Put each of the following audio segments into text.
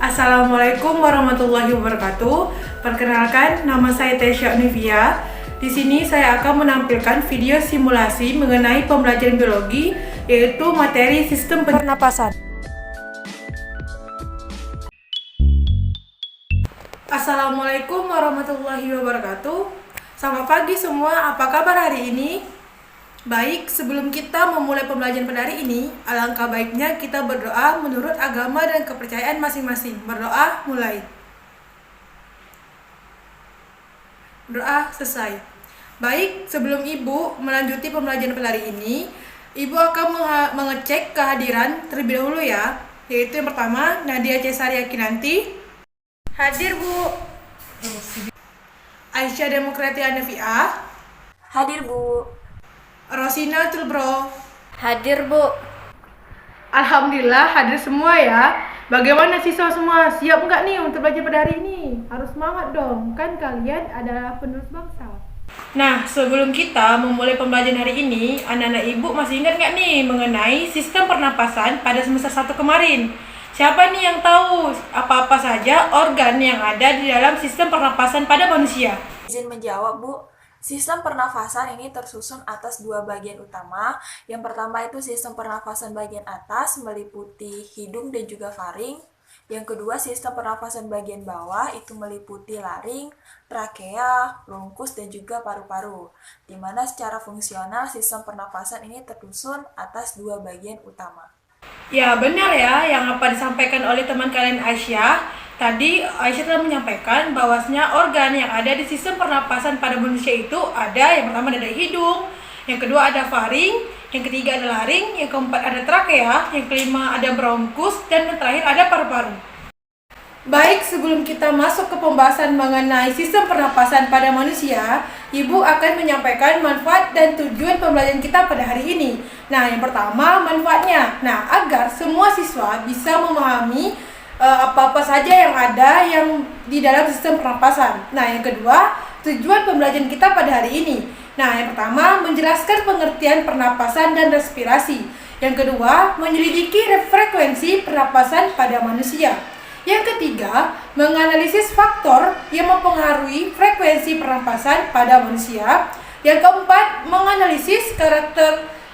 Assalamualaikum warahmatullahi wabarakatuh. Perkenalkan, nama saya Tesya Nivia. Di sini saya akan menampilkan video simulasi mengenai pembelajaran biologi, yaitu materi sistem pernapasan. Assalamualaikum warahmatullahi wabarakatuh. Selamat pagi semua, apa kabar hari ini? Baik, sebelum kita memulai pembelajaran pada hari ini, alangkah baiknya kita berdoa menurut agama dan kepercayaan masing-masing. Berdoa, mulai. Doa selesai. Baik, sebelum Ibu melanjuti pembelajaran pada hari ini, Ibu akan mengecek kehadiran terlebih dahulu ya. Yaitu yang pertama, Nadia Cesaria Kinanti. Hadir Bu. Aisyah Demokrati Anafiah. Hadir, Bu. Rosina Tulbro. Hadir, Bu. Alhamdulillah hadir semua ya. Bagaimana siswa semua? Siap nggak nih untuk belajar pada hari ini? Harus semangat dong, kan kalian adalah penerus bangsa. Nah, sebelum kita memulai pembelajaran hari ini, anak-anak ibu masih ingat nggak nih mengenai sistem pernapasan pada semester 1 kemarin? Siapa nih yang tahu apa-apa saja organ yang ada di dalam sistem pernapasan pada manusia? Izin menjawab, Bu. Sistem pernafasan ini tersusun atas dua bagian utama. Yang pertama itu sistem pernafasan bagian atas meliputi hidung dan juga faring. Yang kedua sistem pernafasan bagian bawah itu meliputi laring, trakea, bronkus dan juga paru-paru. Di mana secara fungsional sistem pernafasan ini tersusun atas dua bagian utama. Ya benar ya, yang apa disampaikan oleh teman kalian Aisyah. Tadi Aisyah telah menyampaikan bahwasanya organ yang ada di sistem pernapasan pada manusia itu ada yang pertama ada hidung, yang kedua ada faring, yang ketiga ada laring, yang keempat ada trakea, yang kelima ada bronkus, dan yang terakhir ada paru-paru. Baik, sebelum kita masuk ke pembahasan mengenai sistem pernapasan pada manusia, Ibu akan menyampaikan manfaat dan tujuan pembelajaran kita pada hari ini. Nah, yang pertama manfaatnya. Nah, agar semua siswa bisa memahami apa-apa saja yang ada yang di dalam sistem pernapasan. Nah, yang kedua, tujuan pembelajaran kita pada hari ini. Nah, yang pertama menjelaskan pengertian pernapasan dan respirasi. Yang kedua, menyelidiki frekuensi pernapasan pada manusia. Yang ketiga, menganalisis faktor yang mempengaruhi frekuensi pernapasan pada manusia. Yang keempat, menganalisis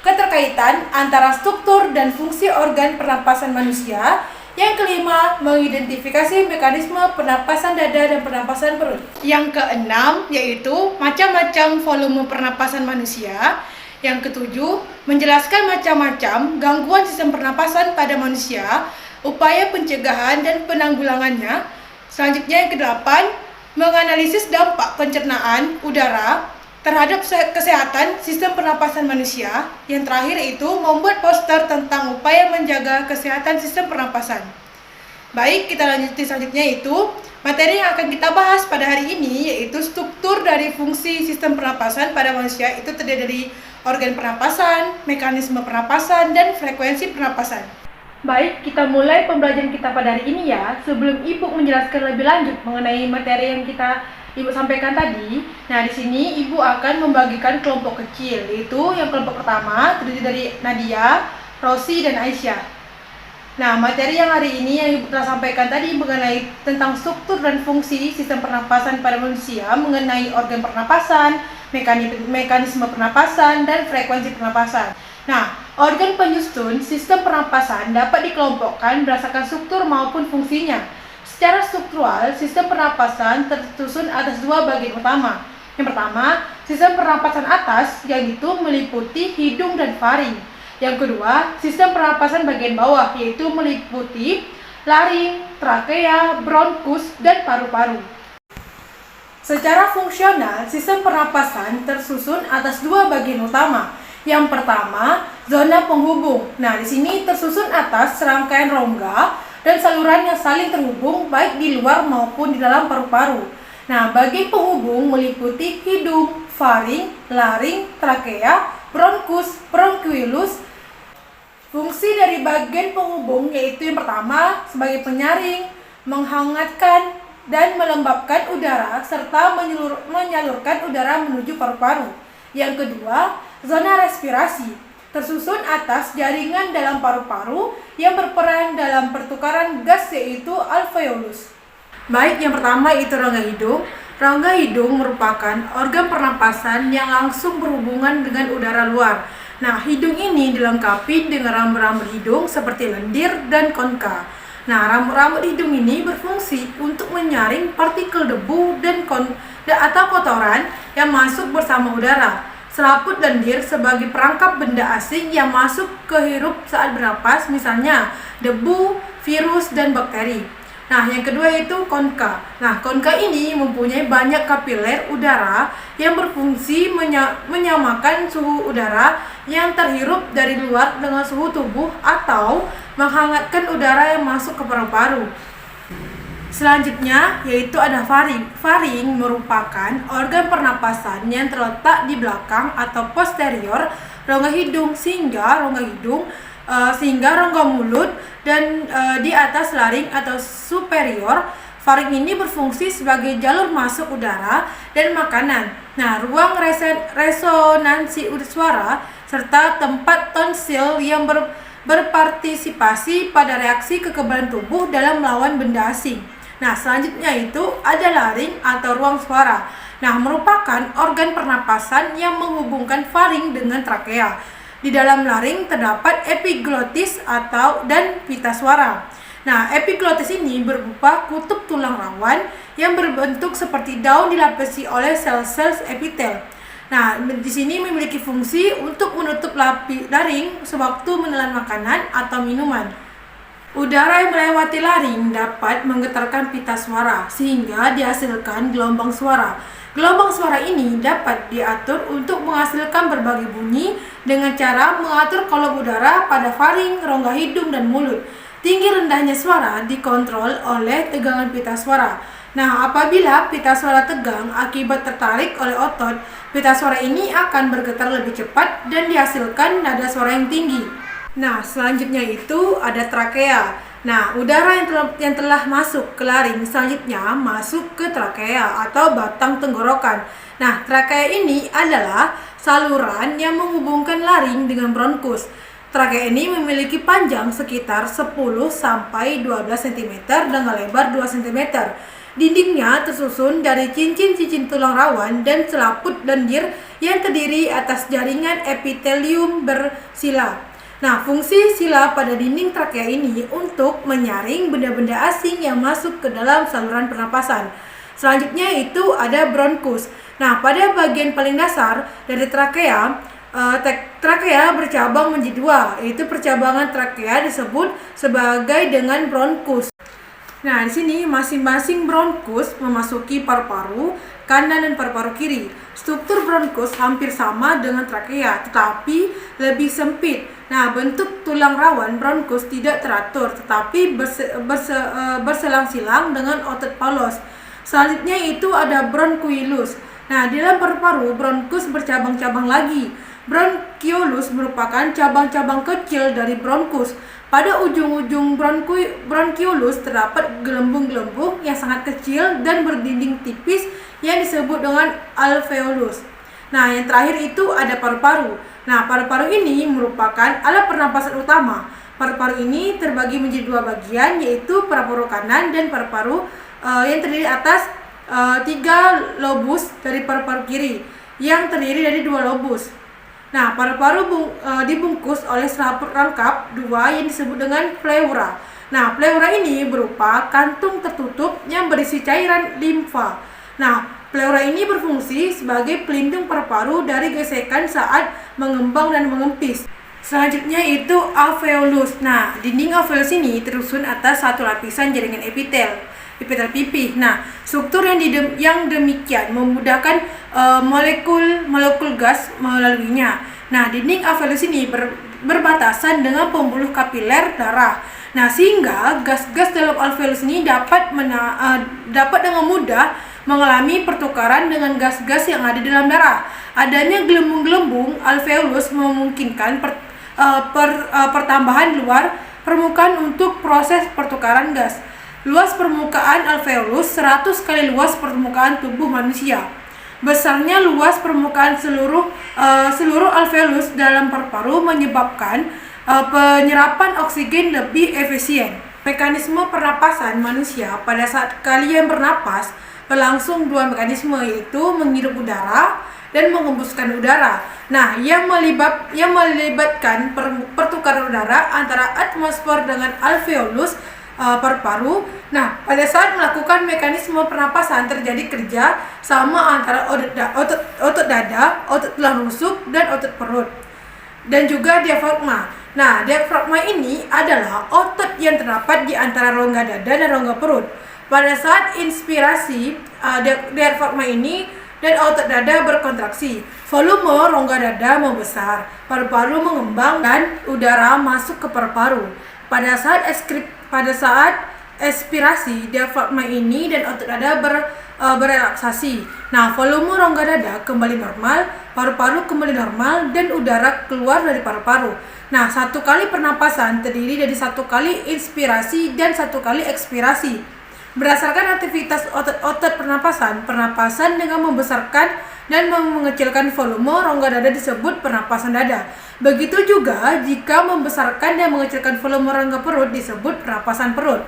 keterkaitan antara struktur dan fungsi organ pernapasan manusia. Yang kelima, mengidentifikasi mekanisme pernapasan dada dan pernapasan perut. Yang keenam, yaitu macam-macam volume pernapasan manusia. Yang ketujuh, menjelaskan macam-macam gangguan sistem pernapasan pada manusia, upaya pencegahan dan penanggulangannya. Selanjutnya yang kedelapan, menganalisis dampak pencernaan udara terhadap kesehatan sistem pernapasan manusia. Yang terakhir itu membuat poster tentang upaya menjaga kesehatan sistem pernapasan. Baik, kita lanjutin selanjutnya itu materi yang akan kita bahas pada hari ini, yaitu struktur dari fungsi sistem pernapasan pada manusia. Itu terdiri dari organ pernapasan, mekanisme pernapasan, dan frekuensi pernapasan. Baik, kita mulai pembelajaran kita pada hari ini ya. Sebelum Ibu menjelaskan lebih lanjut mengenai materi yang Ibu sampaikan tadi. Nah, di sini Ibu akan membagikan kelompok kecil, yaitu yang kelompok pertama terdiri dari Nadia, Rosi, dan Aisyah. Nah, materi yang hari ini yang Ibu telah sampaikan tadi mengenai tentang struktur dan fungsi sistem pernapasan pada manusia, mengenai organ pernapasan, mekanisme pernapasan, dan frekuensi pernapasan. Nah, organ penyusun sistem pernapasan dapat dikelompokkan berdasarkan struktur maupun fungsinya. Secara struktural, sistem pernapasan tersusun atas dua bagian utama. Yang pertama, sistem pernapasan atas, yaitu meliputi hidung dan faring. Yang kedua, sistem pernapasan bagian bawah, yaitu meliputi laring, trakea, bronkus, dan paru-paru. Secara fungsional, sistem pernapasan tersusun atas dua bagian utama. Yang pertama, zona penghubung. Nah, di sini tersusun atas serangkaian rongga dan saluran yang saling terhubung baik di luar maupun di dalam paru-paru. Nah, bagian penghubung meliputi hidung, faring, laring, trakea, bronkus, bronkiolus. Fungsi dari bagian penghubung yaitu yang pertama sebagai penyaring, menghangatkan dan melembabkan udara serta menyalurkan udara menuju paru-paru. Yang kedua, zona respirasi. tersusun atas jaringan dalam paru-paru yang berperan dalam pertukaran gas yaitu alveolus. Baik, yang pertama itu rongga hidung. Rongga hidung merupakan organ pernapasan yang langsung berhubungan dengan udara luar. Nah, hidung ini dilengkapi dengan rambut-rambut hidung seperti lendir dan konka. Nah, rambut-rambut hidung ini berfungsi untuk menyaring partikel debu atau kotoran yang masuk bersama udara. Selaput lendir sebagai perangkap benda asing yang masuk ke hirup saat bernapas, misalnya debu, virus, dan bakteri. Nah, yang kedua itu konka. Nah, konka ini mempunyai banyak kapiler udara yang berfungsi menyamakan suhu udara yang terhirup dari luar dengan suhu tubuh atau menghangatkan udara yang masuk ke paru-paru. Selanjutnya yaitu ada faring. Faring merupakan organ pernapasan yang terletak di belakang atau posterior rongga hidung sehingga rongga mulut dan di atas laring atau superior. Faring ini berfungsi sebagai jalur masuk udara dan makanan. Nah, ruang resonansi suara serta tempat tonsil yang berpartisipasi pada reaksi kekebalan tubuh dalam melawan benda asing. Nah, selanjutnya itu ada laring atau ruang suara. Nah, merupakan organ pernapasan yang menghubungkan faring dengan trakea. Di dalam laring terdapat epiglotis dan pita suara. Nah, epiglotis ini berupa kutub tulang rawan yang berbentuk seperti daun dilapisi oleh sel-sel epitel. Nah, di sini memiliki fungsi untuk menutup laring sewaktu menelan makanan atau minuman. Udara yang melewati laring dapat menggetarkan pita suara sehingga dihasilkan gelombang suara. Gelombang suara ini dapat diatur untuk menghasilkan berbagai bunyi dengan cara mengatur kolom udara pada faring, rongga hidung, dan mulut. Tinggi rendahnya suara dikontrol oleh tegangan pita suara. Nah, apabila pita suara tegang akibat tertarik oleh otot, pita suara ini akan bergetar lebih cepat dan dihasilkan nada suara yang tinggi. Nah, selanjutnya itu ada trakea. Nah, udara yang telah masuk ke laring selanjutnya masuk ke trakea atau batang tenggorokan. Nah, trakea ini adalah saluran yang menghubungkan laring dengan bronkus. Trakea ini memiliki panjang sekitar 10-12 cm dengan lebar 2 cm. Dindingnya tersusun dari cincin-cincin tulang rawan dan selaput lendir yang terdiri atas jaringan epitelium bersila. Nah, fungsi sila pada dinding trakea ini untuk menyaring benda-benda asing yang masuk ke dalam saluran pernapasan. Selanjutnya itu ada bronkus. Nah, pada bagian paling dasar dari trakea, trakea bercabang menjadi dua, yaitu percabangan trakea disebut sebagai dengan bronkus. Nah, di sini masing-masing bronkus memasuki paru-paru kanan dan paru-paru kiri. Struktur bronkus hampir sama dengan trakea, tetapi lebih sempit. Nah, bentuk tulang rawan bronkus tidak teratur, tetapi berselang-silang dengan otot polos. Selanjutnya itu ada bronchiolus. Nah, di dalam paru-paru bronkus bercabang-cabang lagi. Bronchiolus merupakan cabang-cabang kecil dari bronkus. Pada ujung-ujung bronchiolus terdapat gelembung-gelembung yang sangat kecil dan berdinding tipis yang disebut dengan alveolus. Nah, yang terakhir itu ada paru-paru. Nah, paru-paru ini merupakan alat pernapasan utama. Paru-paru ini terbagi menjadi dua bagian, yaitu paru-paru kanan dan paru-paru yang terdiri atas 3 lobus dari paru-paru kiri yang terdiri dari 2 lobus. Nah, paru-paru dibungkus oleh selaput rangkap 2 yang disebut dengan pleura. Nah, pleura ini berupa kantung tertutup yang berisi cairan limfa. Nah, pleura ini berfungsi sebagai pelindung paru-paru dari gesekan saat mengembang dan mengempis. Selanjutnya itu alveolus. Nah, dinding alveolus ini tersusun atas satu lapisan jaringan epitel pipih. Nah, struktur yang demikian memudahkan molekul gas melaluinya. Nah, dinding alveolus ini berbatasan dengan pembuluh kapiler darah. Nah, sehingga gas-gas dalam alveolus ini dapat dengan mudah mengalami pertukaran dengan gas-gas yang ada di dalam darah. Adanya gelembung-gelembung alveolus memungkinkan pertambahan luar permukaan untuk proses pertukaran gas. Luas permukaan alveolus 100 kali luas permukaan tubuh manusia. Besarnya luas permukaan seluruh alveolus dalam paru-paru menyebabkan penyerapan oksigen lebih efisien. Mekanisme pernapasan manusia pada saat kalian bernapas berlangsung dua mekanisme, yaitu menghirup udara dan mengembuskan udara. Nah, yang melibatkan pertukaran udara antara atmosfer dengan alveolus paru-paru. Nah, pada saat melakukan mekanisme pernapasan terjadi kerja sama antara otot dada, otot tulang rusuk, dan otot perut, dan juga diafragma. Nah, diafragma ini adalah otot yang terdapat di antara rongga dada dan rongga perut. Pada saat inspirasi, diafragma ini dan otot dada berkontraksi. Volume rongga dada membesar, paru-paru mengembang, dan udara masuk ke paru-paru. Pada saat expirasi, diafragma ini dan otot dada berelaksasi. Nah, volume rongga dada kembali normal, paru-paru kembali normal, dan udara keluar dari paru-paru. Nah, satu kali pernapasan terdiri dari satu kali inspirasi dan satu kali ekspirasi. Berdasarkan aktivitas otot-otot pernapasan dengan membesarkan dan mengecilkan volume rongga dada disebut pernapasan dada. Begitu juga jika membesarkan dan mengecilkan volume rongga perut disebut pernapasan perut.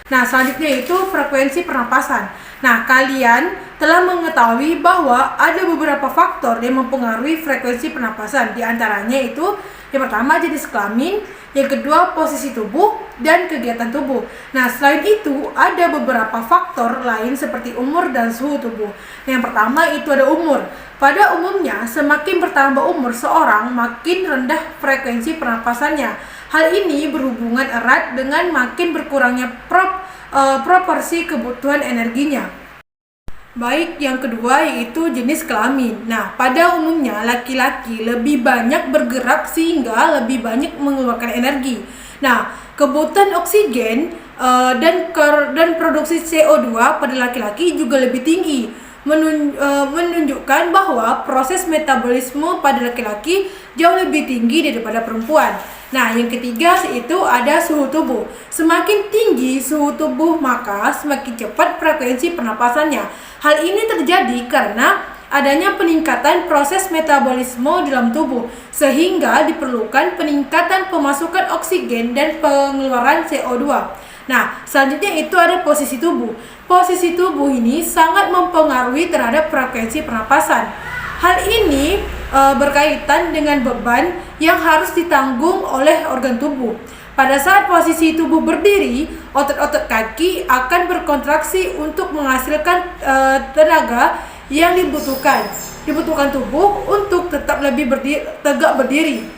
Nah, selanjutnya itu frekuensi pernapasan. Nah, kalian telah mengetahui bahwa ada beberapa faktor yang mempengaruhi frekuensi pernapasan. Di antaranya itu yang pertama jenis kelamin, yang kedua posisi tubuh, dan kegiatan tubuh. Nah, selain itu ada beberapa faktor lain seperti umur dan suhu tubuh. Yang pertama itu ada umur. Pada umumnya, semakin bertambah umur seorang, makin rendah frekuensi pernapasannya. Hal ini berhubungan erat dengan makin berkurangnya proporsi kebutuhan energinya. Baik, yang kedua yaitu jenis kelamin. Nah, pada umumnya laki-laki lebih banyak bergerak sehingga lebih banyak mengeluarkan energi. Nah, kebutuhan oksigen dan produksi CO2 pada laki-laki juga lebih tinggi, menunjukkan bahwa proses metabolisme pada laki-laki jauh lebih tinggi daripada perempuan. Nah, yang ketiga itu ada suhu tubuh. Semakin tinggi suhu tubuh, maka semakin cepat frekuensi pernapasannya. Hal ini terjadi karena adanya peningkatan proses metabolisme dalam tubuh, sehingga diperlukan peningkatan pemasukan oksigen dan pengeluaran CO2. Nah, selanjutnya itu ada posisi tubuh. Posisi tubuh ini sangat mempengaruhi terhadap frekuensi pernapasan. Hal ini berkaitan dengan beban yang harus ditanggung oleh organ tubuh. Pada saat posisi tubuh berdiri, otot-otot kaki akan berkontraksi untuk menghasilkan tenaga yang dibutuhkan tubuh untuk tetap lebih tegak berdiri.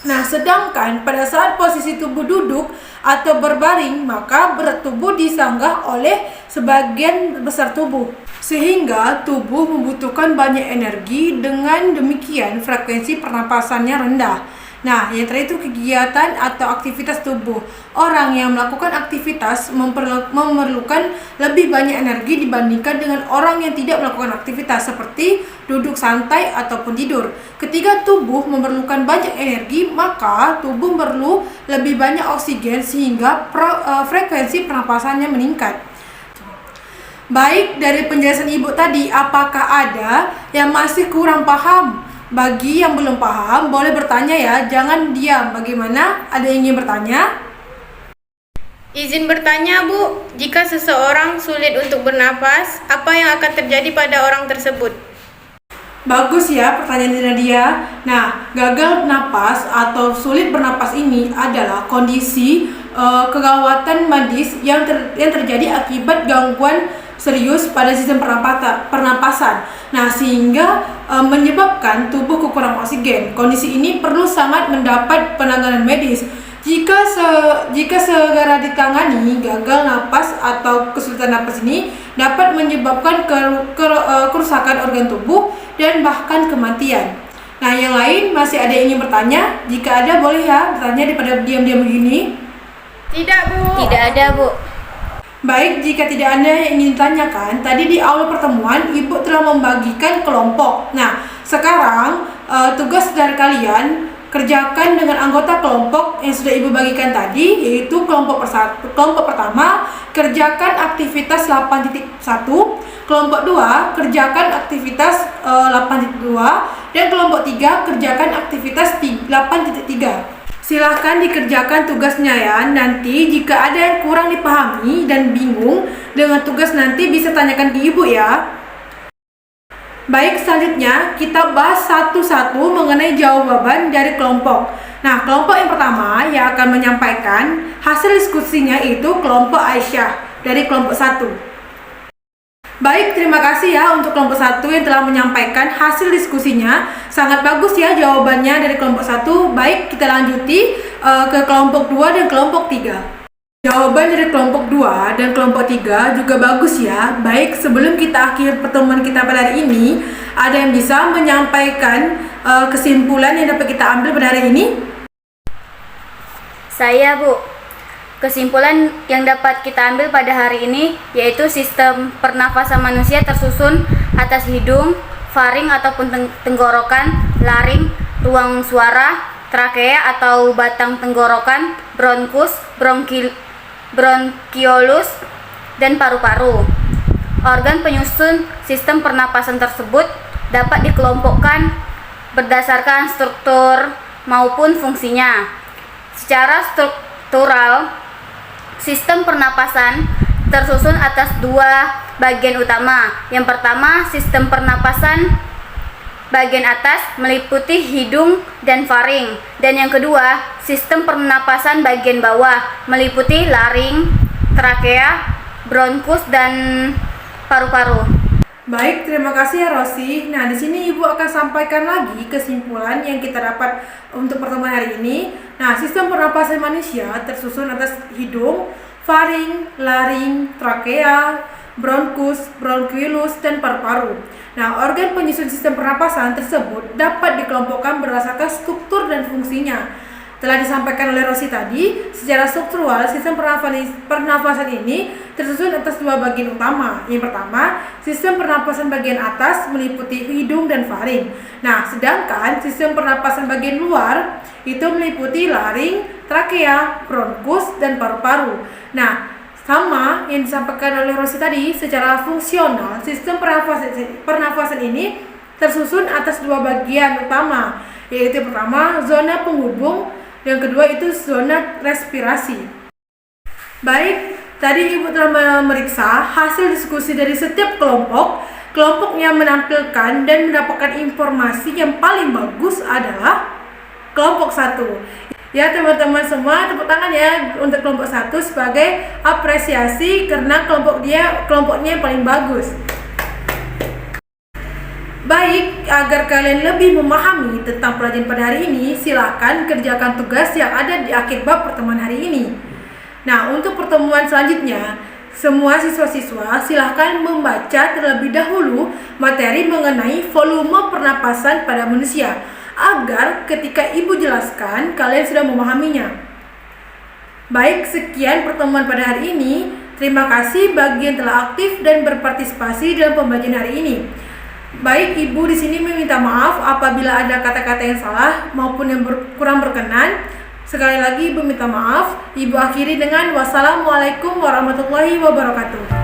Nah, sedangkan pada saat posisi tubuh duduk atau berbaring, maka berat tubuh disanggah oleh sebagian besar tubuh, sehingga tubuh membutuhkan banyak energi. Dengan demikian, frekuensi pernapasannya rendah. Nah, yang terakhir itu kegiatan atau aktivitas tubuh. Orang yang melakukan aktivitas memerlukan lebih banyak energi dibandingkan dengan orang yang tidak melakukan aktivitas seperti duduk santai ataupun tidur. Ketika tubuh memerlukan banyak energi, maka tubuh perlu lebih banyak oksigen sehingga frekuensi pernapasannya meningkat. Baik, dari penjelasan Ibu tadi, apakah ada yang masih kurang paham? Bagi yang belum paham, boleh bertanya ya, jangan diam. Bagaimana? Ada yang ingin bertanya? Izin bertanya, Bu. Jika seseorang sulit untuk bernapas, apa yang akan terjadi pada orang tersebut? Bagus ya pertanyaan Nadia. Nah, gagal napas atau sulit bernapas ini adalah kondisi kegawatan medis yang terjadi akibat gangguan serius pada sistem pernapasan. Nah, sehingga menyebabkan tubuh kekurangan oksigen. Kondisi ini perlu sangat mendapat penanganan medis. Jika segera ditangani, gagal napas atau kesulitan napas ini dapat menyebabkan kerusakan organ tubuh dan bahkan kematian. Nah, yang lain masih ada yang ingin bertanya? Jika ada, boleh ya bertanya daripada diam-diam begini. Tidak, Bu. Tidak ada, Bu. Baik, jika tidak ada yang ingin ditanyakan, tadi di awal pertemuan Ibu telah membagikan kelompok. Nah, sekarang tugas dari kalian kerjakan dengan anggota kelompok yang sudah Ibu bagikan tadi, yaitu kelompok pertama, kerjakan aktivitas 8.1, kelompok 2, kerjakan aktivitas 8.2, dan kelompok 3, kerjakan aktivitas 8.3. Silahkan dikerjakan tugasnya ya. Nanti jika ada yang kurang dipahami dan bingung dengan tugas nanti bisa tanyakan ke Ibu ya. Baik, selanjutnya kita bahas satu-satu mengenai jawaban dari kelompok. Nah, kelompok yang pertama yang akan menyampaikan hasil diskusinya itu kelompok Aisyah dari kelompok 1. Baik, terima kasih ya untuk kelompok 1 yang telah menyampaikan hasil diskusinya. Sangat bagus ya jawabannya dari kelompok 1. Baik, kita lanjuti ke kelompok 2 dan kelompok 3. Jawaban dari kelompok 2 dan kelompok 3 juga bagus ya. Baik, sebelum kita akhir pertemuan kita pada hari ini, ada yang bisa menyampaikan kesimpulan yang dapat kita ambil pada hari ini? Saya, Bu. Kesimpulan yang dapat kita ambil pada hari ini yaitu sistem pernafasan manusia tersusun atas hidung, faring ataupun tenggorokan, laring, ruang suara, trakea atau batang tenggorokan, bronkus, bronkiolus, dan paru-paru. Organ penyusun sistem pernapasan tersebut dapat dikelompokkan berdasarkan struktur maupun fungsinya. Secara struktural, sistem pernapasan tersusun atas dua bagian utama. Yang pertama, sistem pernapasan bagian atas meliputi hidung dan faring. Dan yang kedua, sistem pernapasan bagian bawah meliputi laring, trakea, bronkus, dan paru-paru. Baik, terima kasih ya Rosi. Nah, di sini Ibu akan sampaikan lagi kesimpulan yang kita dapat untuk pertemuan hari ini. Nah, sistem pernapasan manusia tersusun atas hidung, faring, laring, trakea, bronkus, bronkiolus, dan paru-paru. Nah, organ penyusun sistem pernapasan tersebut dapat dikelompokkan berdasarkan struktur dan fungsinya. Telah disampaikan oleh Rosi tadi, secara struktural sistem pernafasan ini tersusun atas dua bagian utama. Yang pertama, sistem pernapasan bagian atas meliputi hidung dan faring. Nah, sedangkan sistem pernapasan bagian luar itu meliputi laring, trakea, bronkus, dan paru-paru. Nah, sama yang disampaikan oleh Rosi tadi, secara fungsional sistem pernafasan ini tersusun atas dua bagian utama, yaitu pertama zona penghubung, yang kedua itu zona respirasi. Baik, tadi Ibu telah memeriksa hasil diskusi dari setiap kelompok. Kelompok yang menampilkan dan mendapatkan informasi yang paling bagus adalah kelompok 1. Ya teman-teman semua, tepuk tangan ya untuk kelompok 1 sebagai apresiasi karena kelompoknya yang paling bagus. Baik, agar kalian lebih memahami tentang pelajaran pada hari ini, silakan kerjakan tugas yang ada di akhir bab pertemuan hari ini. Nah, untuk pertemuan selanjutnya, semua siswa-siswa silahkan membaca terlebih dahulu materi mengenai volume pernapasan pada manusia, agar ketika Ibu jelaskan, kalian sudah memahaminya. Baik, sekian pertemuan pada hari ini. Terima kasih bagi yang telah aktif dan berpartisipasi dalam pembelajaran hari ini. Baik, Ibu di sini meminta maaf apabila ada kata-kata yang salah maupun yang kurang berkenan. Sekali lagi Ibu minta maaf. Ibu akhiri dengan wassalamualaikum warahmatullahi wabarakatuh.